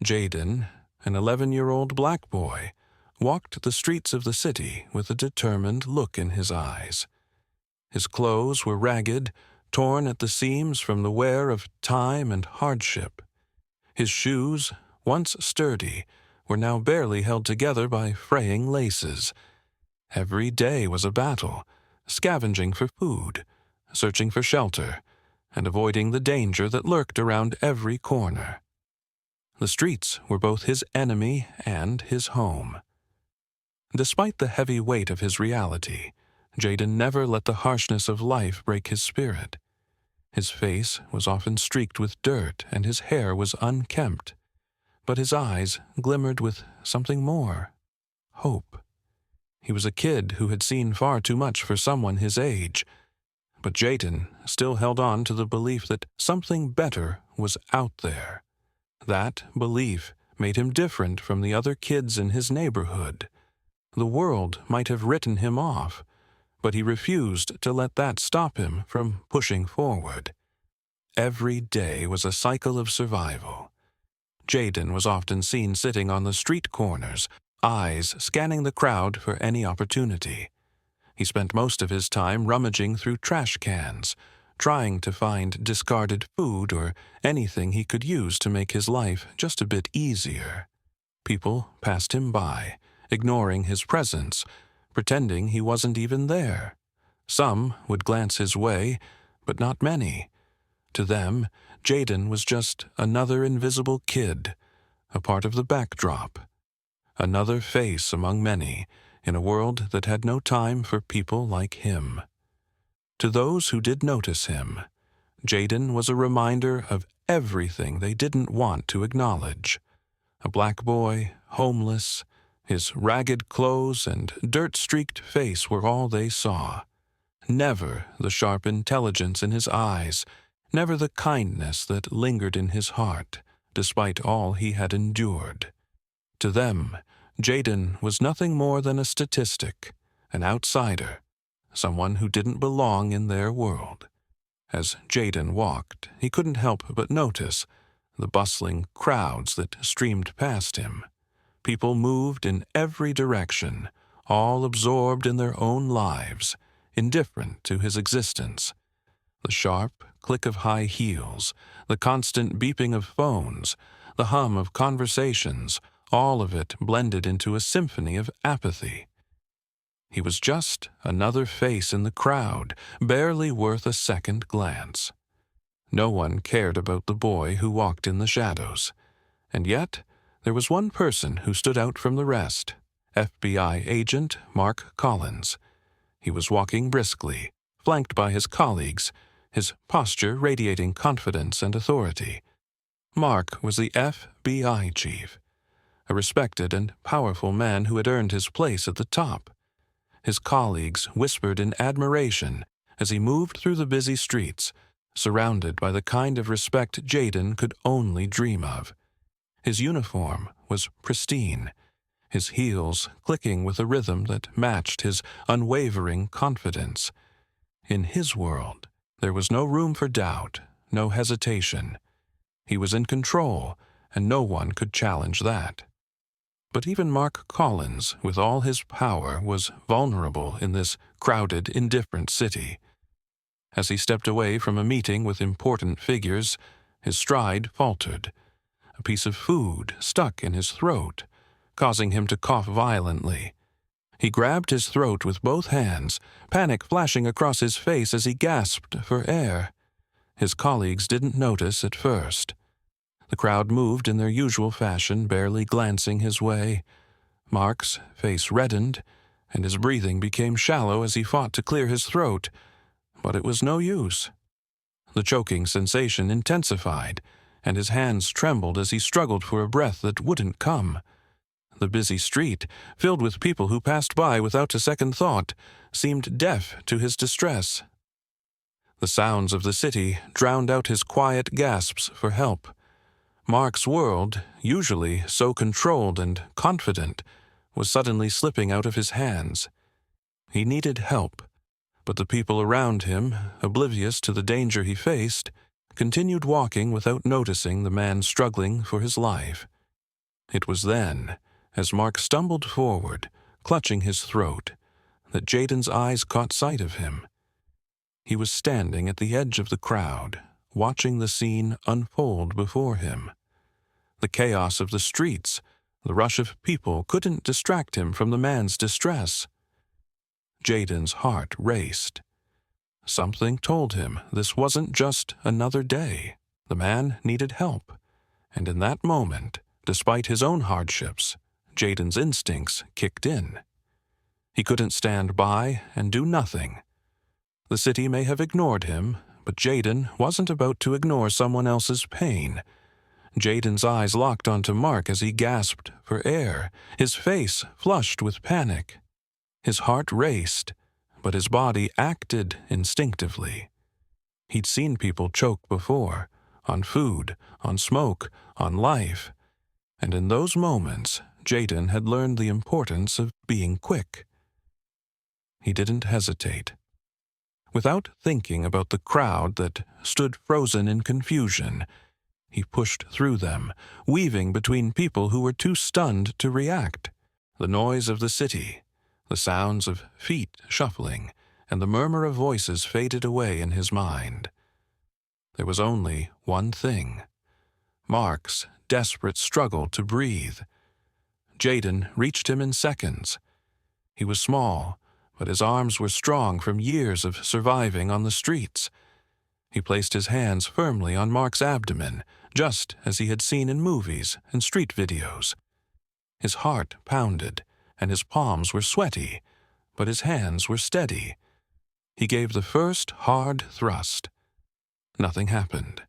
Jaden, an 11-year-old black boy, walked the streets of the city with a determined look in his eyes. His clothes were ragged, torn at the seams from the wear of time and hardship. His shoes, once sturdy, were now barely held together by fraying laces. Every day was a battle, scavenging for food, searching for shelter, and avoiding the danger that lurked around every corner. The streets were both his enemy and his home. Despite the heavy weight of his reality, Jaden never let the harshness of life break his spirit. His face was often streaked with dirt and his hair was unkempt, but his eyes glimmered with something more: hope. He was a kid who had seen far too much for someone his age, but Jaden still held on to the belief that something better was out there. That belief made him different from the other kids in his neighborhood. The world might have written him off, but he refused to let that stop him from pushing forward. Every day was a cycle of survival. Jaden was often seen sitting on the street corners, eyes scanning the crowd for any opportunity. He spent most of his time rummaging through trash cans, trying to find discarded food or anything he could use to make his life just a bit easier. People passed him by, ignoring his presence, pretending he wasn't even there. Some would glance his way, but not many. To them, Jaden was just another invisible kid, a part of the backdrop, another face among many, in a world that had no time for people like him. To those who did notice him, Jaden was a reminder of everything they didn't want to acknowledge. A black boy, homeless, his ragged clothes and dirt-streaked face were all they saw. Never the sharp intelligence in his eyes, never the kindness that lingered in his heart, despite all he had endured. To them, Jaden was nothing more than a statistic, an outsider, someone who didn't belong in their world. As Jaden walked, he couldn't help but notice the bustling crowds that streamed past him. People moved in every direction, all absorbed in their own lives, indifferent to his existence. The sharp click of high heels, the constant beeping of phones, the hum of conversations, all of it blended into a symphony of apathy. He was just another face in the crowd, barely worth a second glance. No one cared about the boy who walked in the shadows. And yet, there was one person who stood out from the rest: FBI agent Mark Collins. He was walking briskly, flanked by his colleagues, his posture radiating confidence and authority. Mark was the FBI chief, a respected and powerful man who had earned his place at the top. His colleagues whispered in admiration as he moved through the busy streets, surrounded by the kind of respect Jaden could only dream of. His uniform was pristine, his heels clicking with a rhythm that matched his unwavering confidence. In his world, there was no room for doubt, no hesitation. He was in control, and no one could challenge that. But even Mark Collins, with all his power, was vulnerable in this crowded, indifferent city. As he stepped away from a meeting with important figures, his stride faltered. A piece of food stuck in his throat, causing him to cough violently. He grabbed his throat with both hands, panic flashing across his face as he gasped for air. His colleagues didn't notice at first. The crowd moved in their usual fashion, barely glancing his way. Mark's face reddened, and his breathing became shallow as he fought to clear his throat. But it was no use. The choking sensation intensified, and his hands trembled as he struggled for a breath that wouldn't come. The busy street, filled with people who passed by without a second thought, seemed deaf to his distress. The sounds of the city drowned out his quiet gasps for help. Mark's world, usually so controlled and confident, was suddenly slipping out of his hands. He needed help, but the people around him, oblivious to the danger he faced, continued walking without noticing the man struggling for his life. It was then, as Mark stumbled forward, clutching his throat, that Jaden's eyes caught sight of him. He was standing at the edge of the crowd, watching the scene unfold before him. The chaos of the streets, the rush of people couldn't distract him from the man's distress. Jaden's heart raced. Something told him this wasn't just another day. The man needed help, and in that moment, despite his own hardships, Jaden's instincts kicked in. He couldn't stand by and do nothing. The city may have ignored him, but Jaden wasn't about to ignore someone else's pain. Jaden's eyes locked onto Mark as he gasped for air, his face flushed with panic. His heart raced, but his body acted instinctively. He'd seen people choke before, on food, on smoke, on life, and in those moments, Jaden had learned the importance of being quick. He didn't hesitate. Without thinking about the crowd that stood frozen in confusion, he pushed through them, weaving between people who were too stunned to react. The noise of the city, the sounds of feet shuffling, and the murmur of voices faded away in his mind. There was only one thing: Mark's desperate struggle to breathe. Jaden reached him in seconds. He was small, but his arms were strong from years of surviving on the streets. He placed his hands firmly on Mark's abdomen, just as he had seen in movies and street videos. His heart pounded, and his palms were sweaty, but his hands were steady. He gave the first hard thrust. Nothing happened.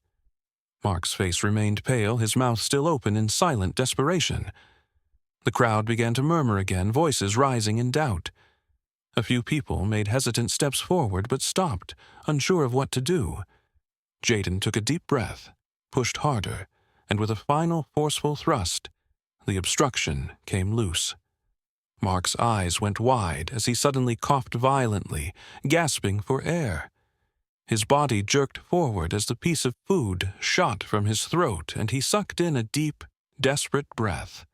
Mark's face remained pale, his mouth still open in silent desperation. The crowd began to murmur again, voices rising in doubt. A few people made hesitant steps forward but stopped, unsure of what to do. Jaden took a deep breath, pushed harder, and with a final forceful thrust, the obstruction came loose. Mark's eyes went wide as he suddenly coughed violently, gasping for air. His body jerked forward as the piece of food shot from his throat, and he sucked in a deep, desperate breath.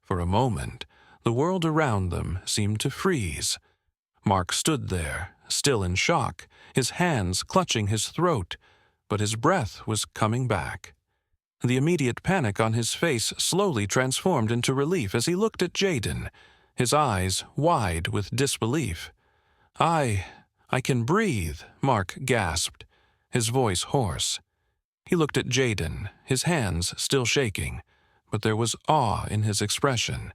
For a moment, the world around them seemed to freeze. Mark stood there, still in shock, his hands clutching his throat, but his breath was coming back. The immediate panic on his face slowly transformed into relief as he looked at Jaden, his eyes wide with disbelief. I can breathe," Mark gasped, his voice hoarse. He looked at Jaden, his hands still shaking, but there was awe in his expression.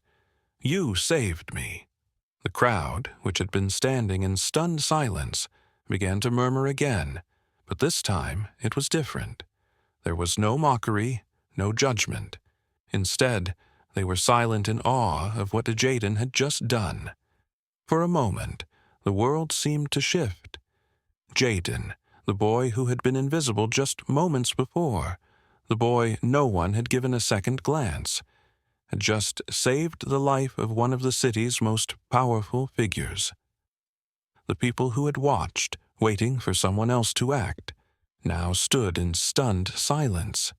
"You saved me." The crowd, which had been standing in stunned silence, began to murmur again, but this time it was different. There was no mockery, no judgment. Instead, they were silent in awe of what Jaden had just done. For a moment, the world seemed to shift. Jaden, the boy who had been invisible just moments before, the boy no one had given a second glance, had just saved the life of one of the city's most powerful figures. The people who had watched, waiting for someone else to act, now stood in stunned silence.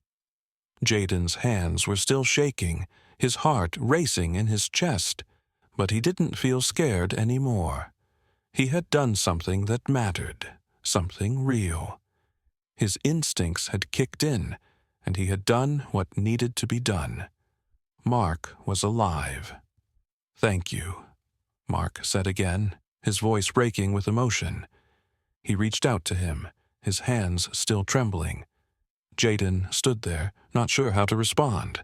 Jaden's hands were still shaking, his heart racing in his chest, but he didn't feel scared anymore. He had done something that mattered, something real. His instincts had kicked in, and he had done what needed to be done. Mark was alive. "Thank you," Mark said again, his voice breaking with emotion. He reached out to him, his hands still trembling. Jaden stood there, not sure how to respond.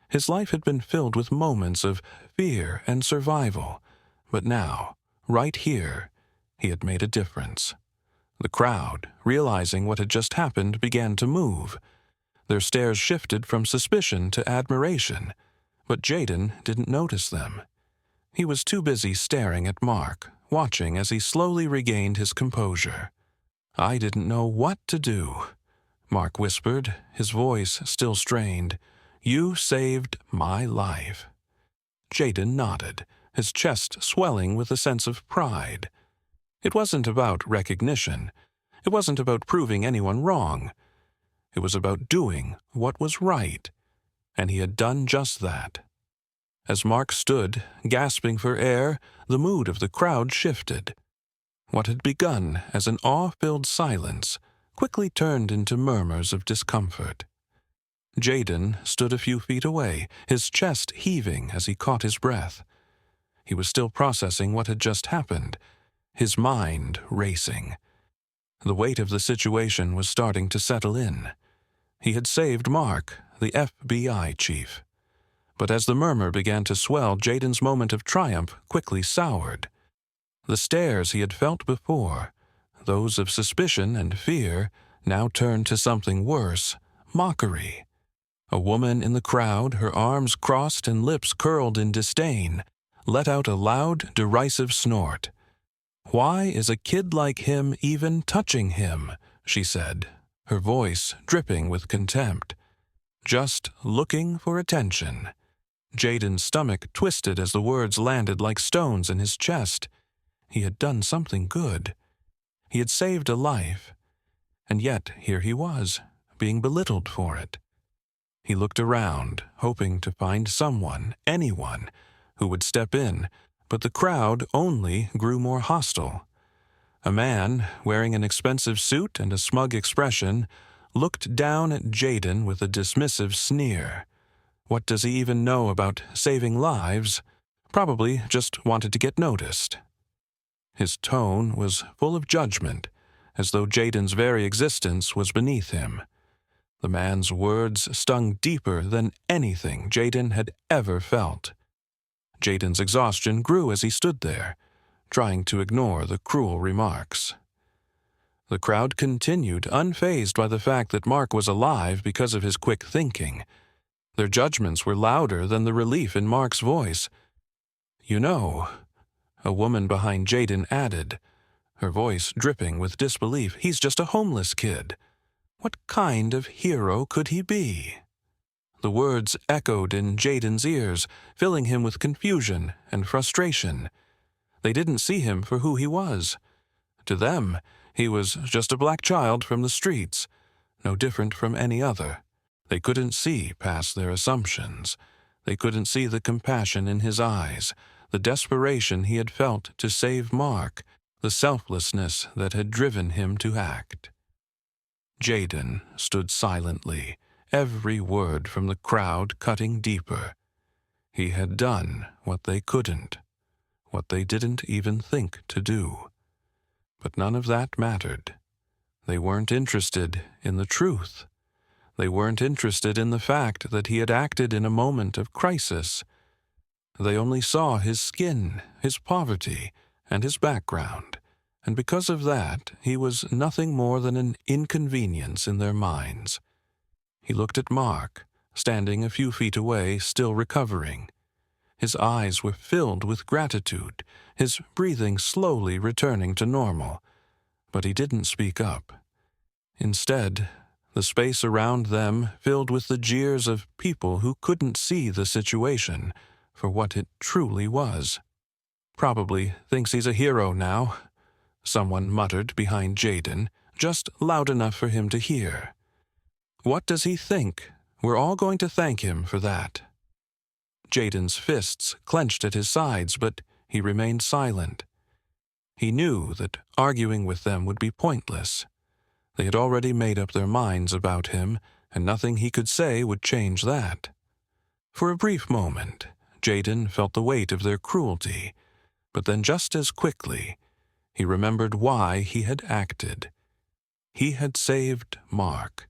His life had been filled with moments of fear and survival, but now, right here, he had made a difference. The crowd, realizing what had just happened, began to move. Their stares shifted from suspicion to admiration, but Jaden didn't notice them. He was too busy staring at Mark, watching as he slowly regained his composure. "I didn't know what to do," Mark whispered, his voice still strained. "You saved my life." Jaden nodded, his chest swelling with a sense of pride. It wasn't about recognition. It wasn't about proving anyone wrong. It was about doing what was right. And he had done just that. As Mark stood, gasping for air, the mood of the crowd shifted. What had begun as an awe-filled silence quickly turned into murmurs of discomfort. Jaden stood a few feet away, his chest heaving as he caught his breath. He was still processing what had just happened, his mind racing. The weight of the situation was starting to settle in. He had saved Mark, the FBI chief. But as the murmur began to swell, Jaden's moment of triumph quickly soured. The stares he had felt before, those of suspicion and fear, now turned to something worse, mockery. A woman in the crowd, her arms crossed and lips curled in disdain, let out a loud, derisive snort. "Why is a kid like him even touching him?" she said, her voice dripping with contempt. "Just looking for attention." Jaden's stomach twisted as the words landed like stones in his chest. He had done something good. He had saved a life. And yet here he was, being belittled for it. He looked around, hoping to find someone, anyone, who would step in, but the crowd only grew more hostile. A man, wearing an expensive suit and a smug expression, looked down at Jaden with a dismissive sneer. What does he even know about saving lives? Probably just wanted to get noticed. His tone was full of judgment, as though Jaden's very existence was beneath him. The man's words stung deeper than anything Jaden had ever felt. Jaden's exhaustion grew as he stood there, trying to ignore the cruel remarks. The crowd continued, unfazed by the fact that Mark was alive because of his quick thinking. Their judgments were louder than the relief in Mark's voice. "You know," a woman behind Jaden added, her voice dripping with disbelief, "he's just a homeless kid. What kind of hero could he be?" The words echoed in Jaden's ears, filling him with confusion and frustration. They didn't see him for who he was. To them, he was just a black child from the streets, no different from any other. They couldn't see past their assumptions. They couldn't see the compassion in his eyes, the desperation he had felt to save Mark, the selflessness that had driven him to act. Jaden stood silently, every word from the crowd cutting deeper. He had done what they couldn't, what they didn't even think to do. But none of that mattered. They weren't interested in the truth. They weren't interested in the fact that he had acted in a moment of crisis. They only saw his skin, his poverty, and his background, and because of that, he was nothing more than an inconvenience in their minds. He looked at Mark, standing a few feet away, still recovering. His eyes were filled with gratitude, his breathing slowly returning to normal, but he didn't speak up. Instead, the space around them filled with the jeers of people who couldn't see the situation for what it truly was. "Probably thinks he's a hero now," someone muttered behind Jaden, just loud enough for him to hear. "What does he think? We're all going to thank him for that." Jaden's fists clenched at his sides, but he remained silent. He knew that arguing with them would be pointless. They had already made up their minds about him, and nothing he could say would change that. For a brief moment, Jaden felt the weight of their cruelty, but then just as quickly, he remembered why he had acted. He had saved Mark.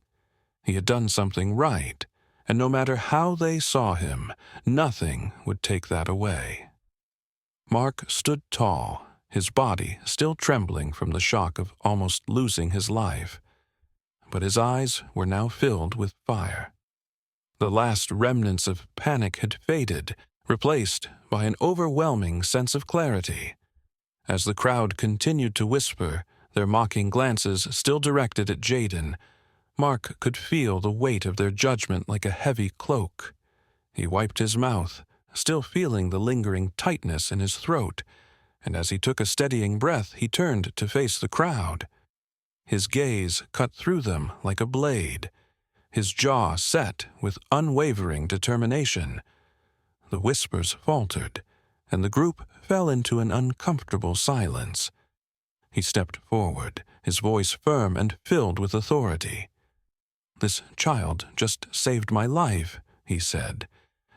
He had done something right, and no matter how they saw him, nothing would take that away. Mark stood tall, his body still trembling from the shock of almost losing his life. But his eyes were now filled with fire. The last remnants of panic had faded, replaced by an overwhelming sense of clarity. As the crowd continued to whisper, their mocking glances still directed at Jaden, Mark could feel the weight of their judgment like a heavy cloak. He wiped his mouth, still feeling the lingering tightness in his throat, and as he took a steadying breath, he turned to face the crowd. His gaze cut through them like a blade. his jaw set with unwavering determination. The whispers faltered, and the group fell into an uncomfortable silence. He stepped forward, his voice firm and filled with authority. "This child just saved my life," he said,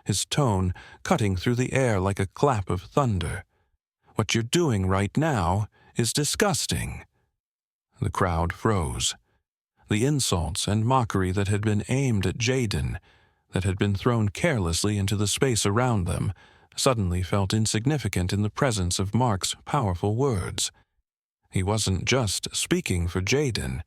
his tone cutting through the air like a clap of thunder. "What you're doing right now is disgusting." The crowd froze. The insults and mockery that had been aimed at Jaden, that had been thrown carelessly into the space around them, suddenly felt insignificant in the presence of Mark's powerful words. He wasn't just speaking for Jaden.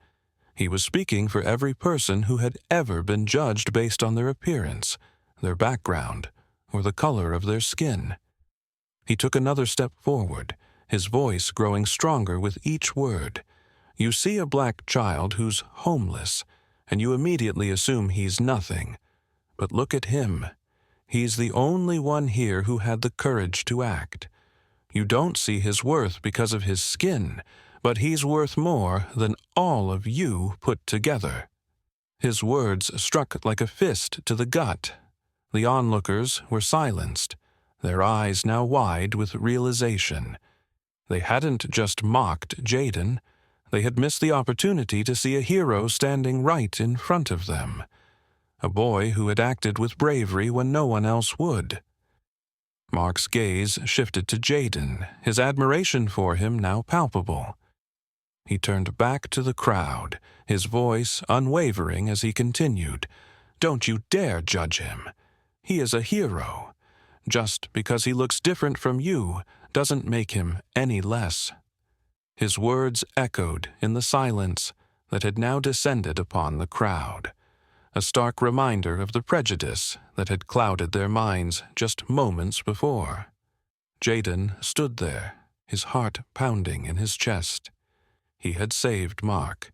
He was speaking for every person who had ever been judged based on their appearance, their background, or the color of their skin. He took another step forward, his voice growing stronger with each word. "You see a black child who's homeless, and you immediately assume he's nothing. But look at him. He's the only one here who had the courage to act. You don't see his worth because of his skin, but he's worth more than all of you put together." His words struck like a fist to the gut. The onlookers were silenced, their eyes now wide with realization. They hadn't just mocked Jaden. They had missed the opportunity to see a hero standing right in front of them. A boy who had acted with bravery when no one else would. Mark's gaze shifted to Jaden, his admiration for him now palpable. He turned back to the crowd, his voice unwavering as he continued, "Don't you dare judge him. He is a hero. Just because he looks different from you doesn't make him any less." His words echoed in the silence that had now descended upon the crowd, a stark reminder of the prejudice that had clouded their minds just moments before. Jaden stood there, his heart pounding in his chest. He had saved Mark.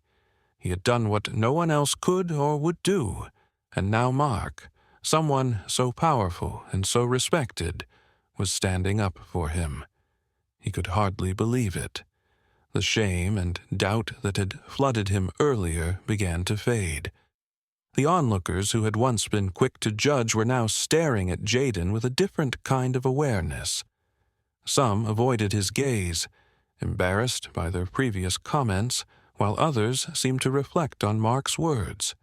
He had done what no one else could or would do, and now Mark, someone so powerful and so respected, was standing up for him. He could hardly believe it. The shame and doubt that had flooded him earlier began to fade. The onlookers who had once been quick to judge were now staring at Jaden with a different kind of awareness. Some avoided his gaze, embarrassed by their previous comments, while others seemed to reflect on Mark's words.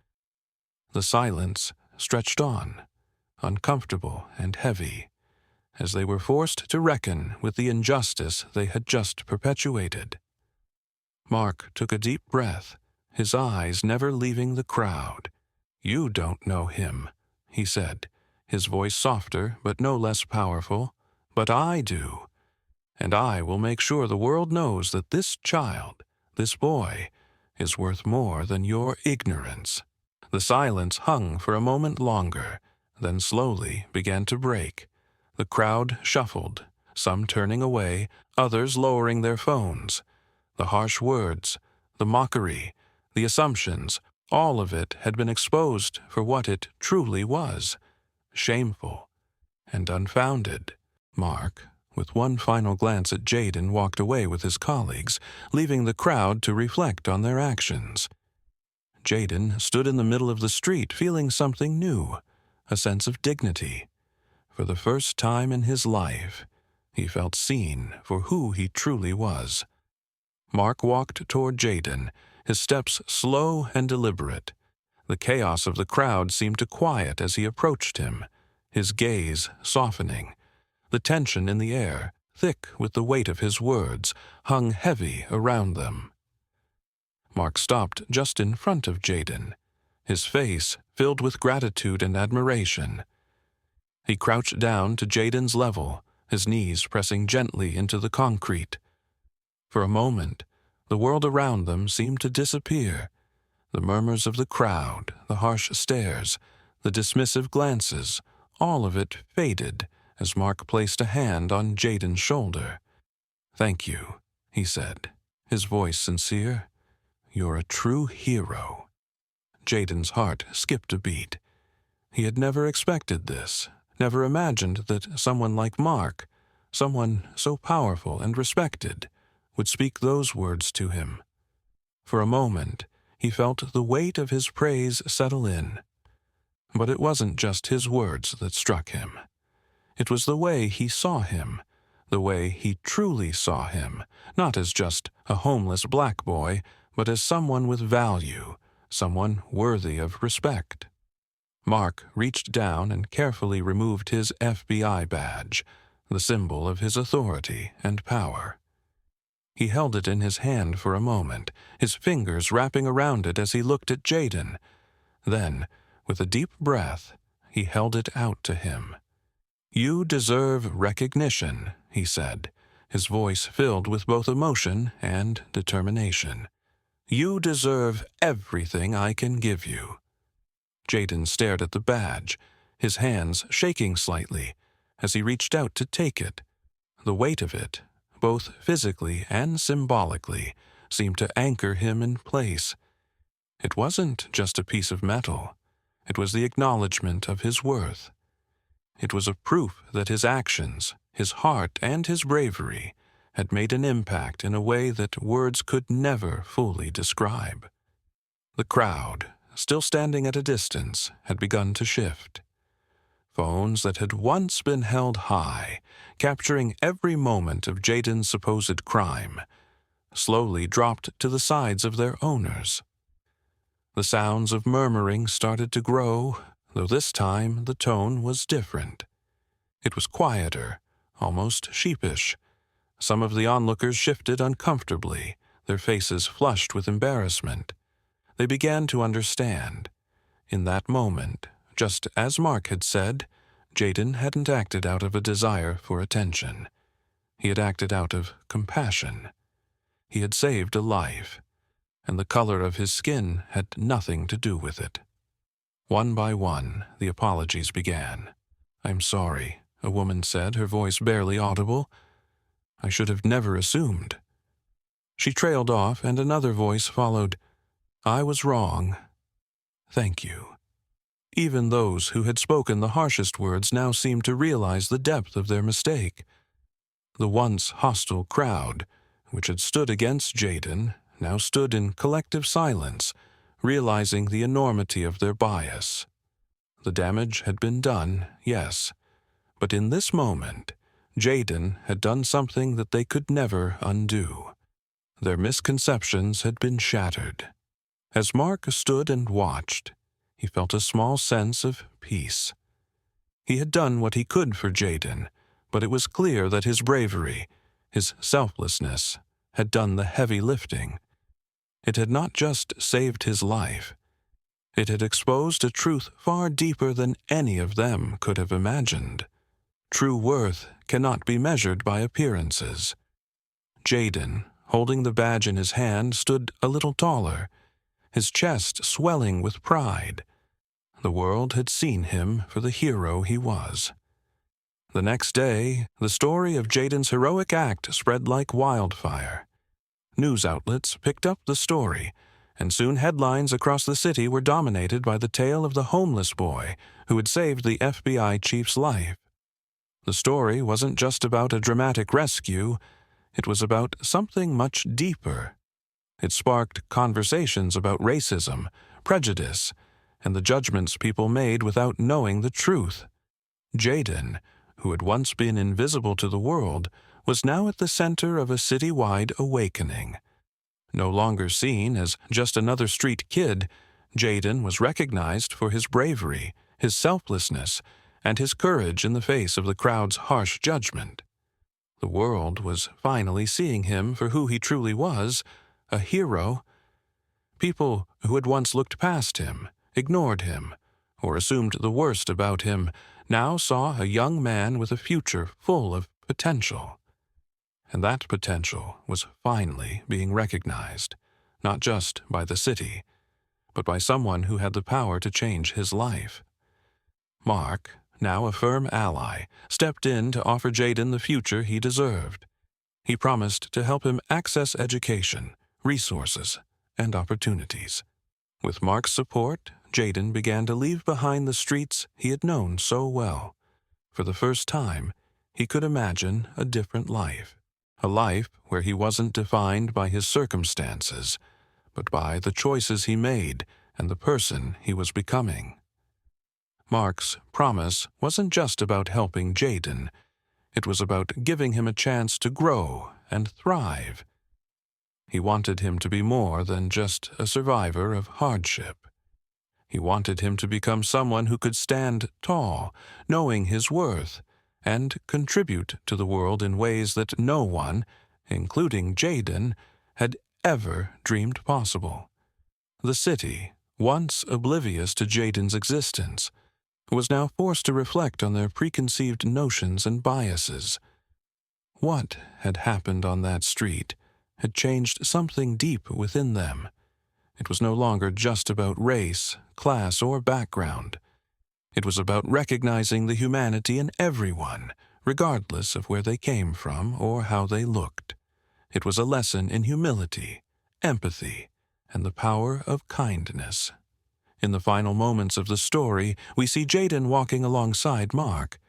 The silence stretched on, uncomfortable and heavy, as they were forced to reckon with the injustice they had just perpetuated. Mark took a deep breath, his eyes never leaving the crowd. "You don't know him," he said, his voice softer but no less powerful, "but I do. And I will make sure the world knows that this child, this boy, is worth more than your ignorance." The silence hung for a moment longer, then slowly began to break. The crowd shuffled, some turning away, others lowering their phones. The harsh words, the mockery, the assumptions, all of it had been exposed for what it truly was, shameful and unfounded. Mark, with one final glance at Jaden, walked away with his colleagues, leaving the crowd to reflect on their actions. Jaden stood in the middle of the street feeling something new, a sense of dignity. For the first time in his life, he felt seen for who he truly was. Mark walked toward Jaden, his steps slow and deliberate. The chaos of the crowd seemed to quiet as he approached him, his gaze softening. The tension in the air, thick with the weight of his words, hung heavy around them. Mark stopped just in front of Jaden, his face filled with gratitude and admiration. He crouched down to Jaden's level, his knees pressing gently into the concrete. For a moment, the world around them seemed to disappear. The murmurs of the crowd, the harsh stares, the dismissive glances, all of it faded as Mark placed a hand on Jaden's shoulder. "Thank you," he said, his voice sincere. "You're a true hero." Jaden's heart skipped a beat. He had never expected this, never imagined that someone like Mark, someone so powerful and respected, would speak those words to him. For a moment, he felt the weight of his praise settle in. But it wasn't just his words that struck him. It was the way he saw him, the way he truly saw him, not as just a homeless black boy, but as someone with value, someone worthy of respect. Mark reached down and carefully removed his FBI badge, the symbol of his authority and power. He held it in his hand for a moment, his fingers wrapping around it as he looked at Jaden. Then, with a deep breath, he held it out to him. "You deserve recognition," he said, his voice filled with both emotion and determination. "You deserve everything I can give you." Jaden stared at the badge, his hands shaking slightly as he reached out to take it. The weight of it, both physically and symbolically, seemed to anchor him in place. It wasn't just a piece of metal. It was the acknowledgement of his worth. It was a proof that his actions, his heart, and his bravery had made an impact in a way that words could never fully describe. The crowd, still standing at a distance, had begun to shift. Phones that had once been held high, capturing every moment of Jaden's supposed crime, slowly dropped to the sides of their owners. The sounds of murmuring started to grow, though this time the tone was different. It was quieter, almost sheepish. Some of the onlookers shifted uncomfortably, their faces flushed with embarrassment. They began to understand. In that moment, just as Mark had said, Jaden hadn't acted out of a desire for attention. He had acted out of compassion. He had saved a life, and the color of his skin had nothing to do with it. One by one, the apologies began. "I'm sorry," a woman said, her voice barely audible. "I should have never assumed." She trailed off, and another voice followed. "I was wrong. Thank you." Even those who had spoken the harshest words now seemed to realize the depth of their mistake. The once hostile crowd, which had stood against Jaden, now stood in collective silence, realizing the enormity of their bias. The damage had been done, yes, but in this moment, Jaden had done something that they could never undo. Their misconceptions had been shattered. As Mark stood and watched, he felt a small sense of peace. He had done what he could for Jaden, but it was clear that his bravery, his selflessness, had done the heavy lifting. It had not just saved his life. It had exposed a truth far deeper than any of them could have imagined. True worth cannot be measured by appearances. Jaden, holding the badge in his hand, stood a little taller, his chest swelling with pride. The world had seen him for the hero he was. The next day, the story of Jaden's heroic act spread like wildfire. News outlets picked up the story, and soon headlines across the city were dominated by the tale of the homeless boy who had saved the FBI chief's life. The story wasn't just about a dramatic rescue, it was about something much deeper. It sparked conversations about racism, prejudice, and the judgments people made without knowing the truth. Jaden, who had once been invisible to the world, was now at the center of a city-wide awakening. No longer seen as just another street kid, Jaden was recognized for his bravery, his selflessness, and his courage in the face of the crowd's harsh judgment. The world was finally seeing him for who he truly was, a hero. People who had once looked past him, ignored him, or assumed the worst about him, now saw a young man with a future full of potential. And that potential was finally being recognized, not just by the city, but by someone who had the power to change his life. Mark, now a firm ally, stepped in to offer Jaden the future he deserved. He promised to help him access education, resources, and opportunities. With Mark's support, Jaden began to leave behind the streets he had known so well. For the first time, he could imagine a different life. A life where he wasn't defined by his circumstances, but by the choices he made and the person he was becoming. Mark's promise wasn't just about helping Jaden. It was about giving him a chance to grow and thrive. He wanted him to be more than just a survivor of hardship. He wanted him to become someone who could stand tall, knowing his worth, and contribute to the world in ways that no one, including Jaden, had ever dreamed possible. The city, once oblivious to Jaden's existence, was now forced to reflect on their preconceived notions and biases. What had happened on that street had changed something deep within them. It was no longer just about race, class, or background. It was about recognizing the humanity in everyone, regardless of where they came from or how they looked. It was a lesson in humility, empathy, and the power of kindness. In the final moments of the story, we see Jaden walking alongside Mark,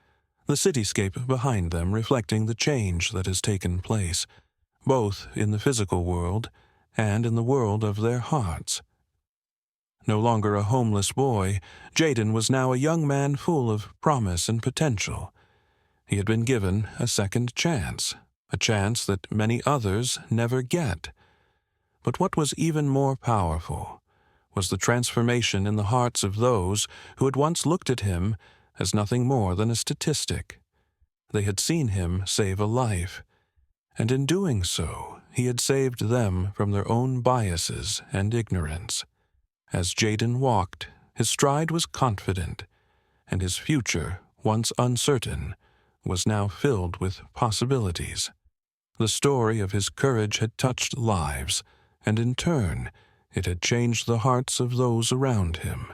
the cityscape behind them reflecting the change that has taken place, both in the physical world and in the world of their hearts. No longer a homeless boy, Jaden was now a young man full of promise and potential. He had been given a second chance, a chance that many others never get. But what was even more powerful was the transformation in the hearts of those who had once looked at him as nothing more than a statistic. They had seen him save a life, and in doing so, he had saved them from their own biases and ignorance. As Jaden walked, his stride was confident, and his future, once uncertain, was now filled with possibilities. The story of his courage had touched lives, and in turn, it had changed the hearts of those around him.